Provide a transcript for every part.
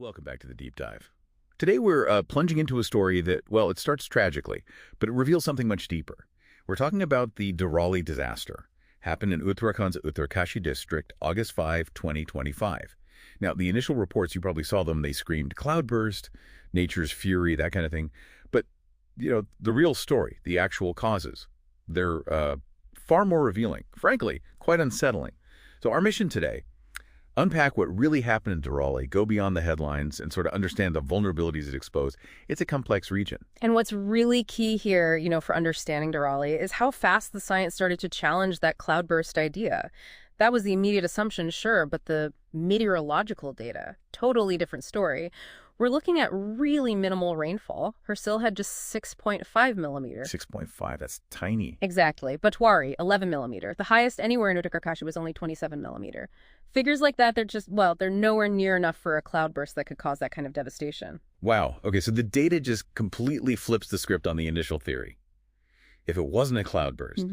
Welcome back to the Deep Dive. Today we're plunging into a story that, well, it starts tragically, but it reveals something much deeper. We're talking about the Dharali disaster. Happened in Uttarakhand's Uttarakhand district, August 5, 2025. Now, the initial reports, you probably saw them, they screamed cloudburst, nature's fury, that kind of thing. But, the real story, the actual causes, they're far more revealing, frankly, quite unsettling. So our mission today, unpack what really happened in Dharali, go beyond the headlines, and sort of understand the vulnerabilities it exposed. It's a complex region. And what's really key here, for understanding Dharali is how fast the science started to challenge that cloudburst idea. That was the immediate assumption, sure, but the meteorological data, totally different story. We're looking at really minimal rainfall. Hersil had just 6.5 millimeters. 6.5, that's tiny. Exactly. Batwari, 11 millimeter. The highest anywhere in Uttarakhand was only 27 millimeter. Figures like that, they're nowhere near enough for a cloudburst that could cause that kind of devastation. Wow. Okay, so the data just completely flips the script on the initial theory. If it wasn't a cloudburst,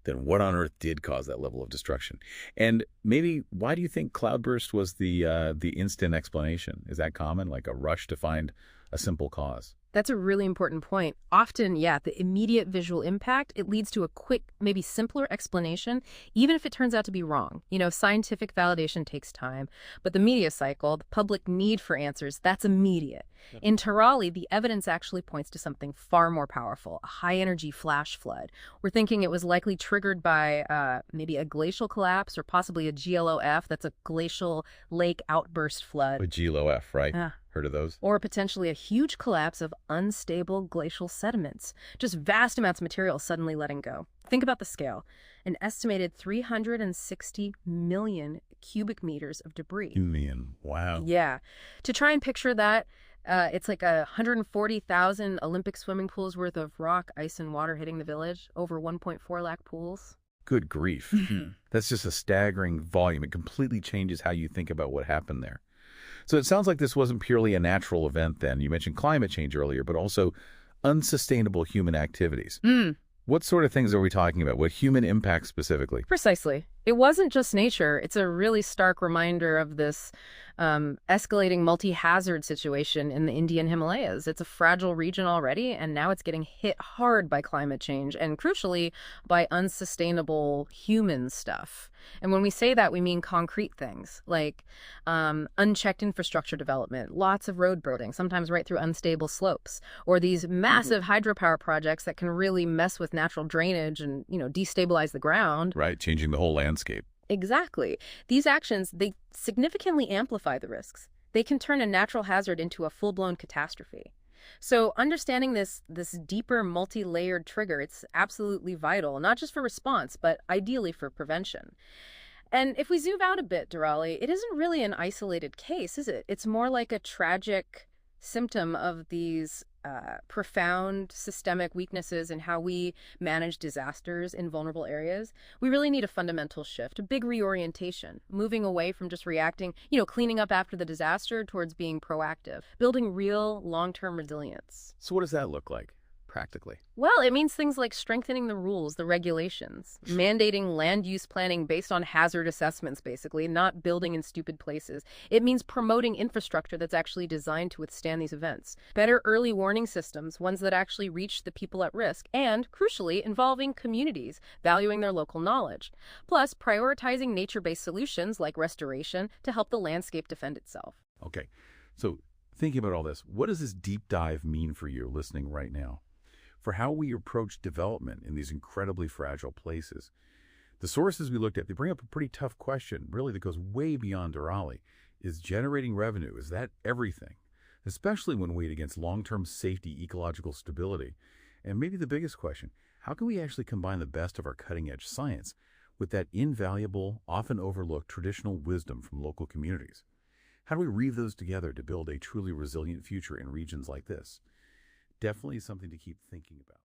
then what on earth did cause that level of destruction? And maybe why do you think cloudburst was the instant explanation? Is that common, like a rush to find a simple cause? That's a really important point. Often, the immediate visual impact, it leads to a quick, maybe simpler explanation, even if it turns out to be wrong. Scientific validation takes time, but the media cycle, the public need for answers, that's immediate. In Dharali, the evidence actually points to something far more powerful, a high-energy flash flood. We're thinking it was likely triggered by maybe a glacial collapse or possibly a GLOF, that's a glacial lake outburst flood. A GLOF, right? Heard of those? Or potentially a huge collapse of unstable glacial sediments, just vast amounts of material suddenly letting go. Think about the scale. An estimated 360 million cubic meters of debris. Million, wow. Yeah. To try and picture that, it's like 140,000 Olympic swimming pools worth of rock, ice, and water hitting the village, over 1.4 lakh pools. Good grief. That's just a staggering volume. It completely changes how you think about what happened there. So it sounds like this wasn't purely a natural event then. You mentioned climate change earlier, but also unsustainable human activities. What sort of things are we talking about? What human impact specifically? Precisely. It wasn't just nature. It's a really stark reminder of this escalating multi-hazard situation in the Indian Himalayas. It's a fragile region already, and now it's getting hit hard by climate change and, crucially, by unsustainable human stuff. And when we say that, we mean concrete things like unchecked infrastructure development, lots of road building, sometimes right through unstable slopes, or these massive hydropower projects that can really mess with natural drainage and, destabilize the ground. Right, changing the whole landscape. Exactly. These actions, they significantly amplify the risks. They can turn a natural hazard into a full-blown catastrophe. So understanding this deeper multi-layered trigger, it's absolutely vital, not just for response, but ideally for prevention. And if we zoom out a bit, Dharali, it isn't really an isolated case, is it? It's more like a tragic symptom of these profound systemic weaknesses in how we manage disasters in vulnerable areas. We really need a fundamental shift, a big reorientation, moving away from just reacting, cleaning up after the disaster towards being proactive, building real long-term resilience. So what does that look like, practically? Well, it means things like strengthening the rules, the regulations, mandating land use planning based on hazard assessments, basically, not building in stupid places. It means promoting infrastructure that's actually designed to withstand these events, better early warning systems, ones that actually reach the people at risk, and, crucially, involving communities, valuing their local knowledge. Plus, prioritizing nature-based solutions like restoration to help the landscape defend itself. Okay, so thinking about all this, what does this deep dive mean for you listening right now? For how we approach development in these incredibly fragile places. The sources we looked at, they bring up a pretty tough question, really, that goes way beyond Dharali. Is generating revenue, is that everything? Especially when weighed against long-term safety, ecological stability. And maybe the biggest question, how can we actually combine the best of our cutting-edge science with that invaluable, often overlooked traditional wisdom from local communities? How do we weave those together to build a truly resilient future in regions like this? Definitely something to keep thinking about.